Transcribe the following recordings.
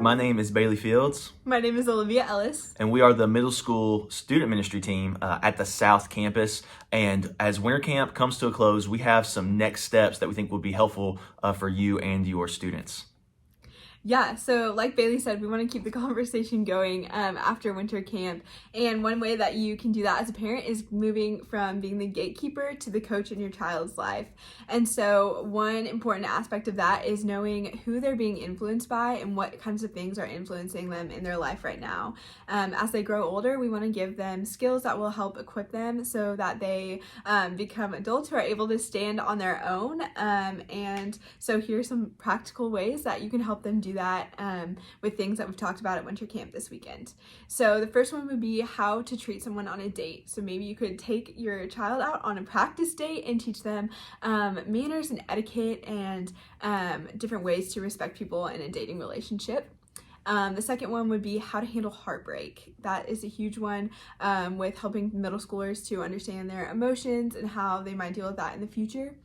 My name is Bailey Fields. My name is Olivia Ellis. And we are the middle school student ministry team at the South Campus. And as winter camp comes to a close, we have some next steps that we think will be helpful for you and your students. Yeah, so like Bailey said, we want to keep the conversation going after winter camp. And one way that you can do that as a parent is moving from being the gatekeeper to the coach in your child's life. And so one important aspect of that is knowing who they're being influenced by and what kinds of things are influencing them in their life right now. As they grow older, we want to give them skills that will help equip them so that they become adults who are able to stand on their own. And so here are some practical ways that you can help them do that with things that we've talked about at winter camp this weekend. So the first one would be how to treat someone on a date. So maybe you could take your child out on a practice date and teach them manners and etiquette and different ways to respect people in a dating relationship. The second one would be how to handle heartbreak. That is a huge one with helping middle schoolers to understand their emotions and how they might deal with that in the future.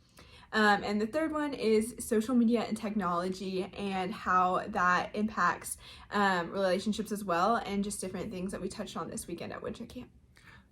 And the third one is social media and technology and how that impacts relationships as well, and just different things that we touched on this weekend at winter camp.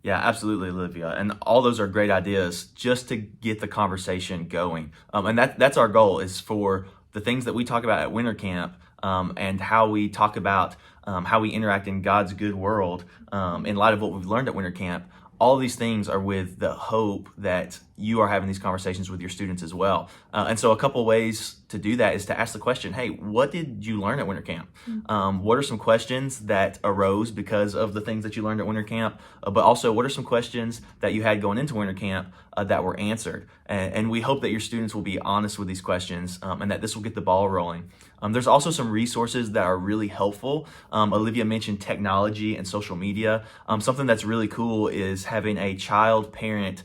Yeah, absolutely, Olivia. And all those are great ideas just to get the conversation going. And that's our goal, is for the things that we talk about at winter camp and how we talk about how we interact in God's good world in light of what we've learned at winter camp. All these things are with the hope that you are having these conversations with your students as well. And so a couple ways to do that is to ask the question, hey, what did you learn at winter camp? What are some questions that arose because of the things that you learned at winter camp? But also, what are some questions that you had going into winter camp that were answered? And we hope that your students will be honest with these questions and that this will get the ball rolling. There's also some resources that are really helpful. Olivia mentioned technology and social media. Something that's really cool is having a child-parent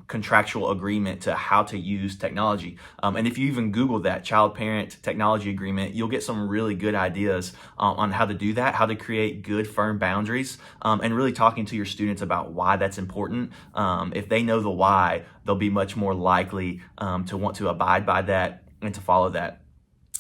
contractual agreement to how to use technology. And if you even Google that, child-parent technology agreement, you'll get some really good ideas on how to do that, how to create good, firm boundaries, and really talking to your students about why that's important. If they know the why, they'll be much more likely to want to abide by that and to follow that.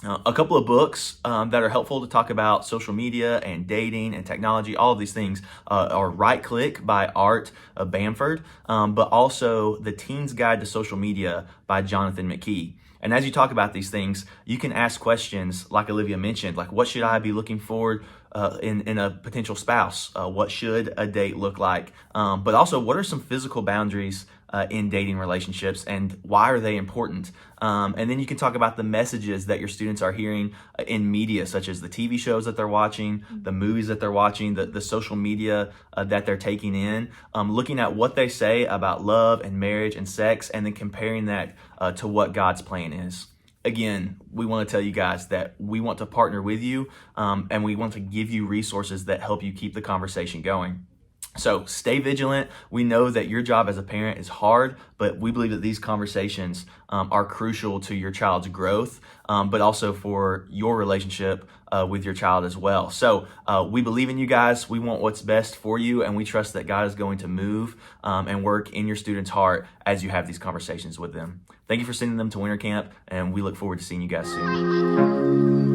A couple of books that are helpful to talk about social media and dating and technology, all of these things are Right Click by Art Bamford, but also The Teen's Guide to Social Media by Jonathan McKee. And as you talk about these things, you can ask questions like Olivia mentioned, like what should I be looking for in a potential spouse? What should a date look like? But also, what are some physical boundaries in dating relationships, and why are they important? And then you can talk about the messages that your students are hearing in media, such as the TV shows that they're watching, the movies that they're watching, the social media that they're taking in, looking at what they say about love and marriage and sex, and then comparing that to what God's plan is. Again, we want to tell you guys that we want to partner with you, and we want to give you resources that help you keep the conversation going. So stay vigilant. We know that your job as a parent is hard, but we believe that these conversations are crucial to your child's growth, but also for your relationship with your child as well. So we believe in you guys. We want what's best for you, and we trust that God is going to move and work in your student's heart as you have these conversations with them. Thank you for sending them to winter camp, and we look forward to seeing you guys soon.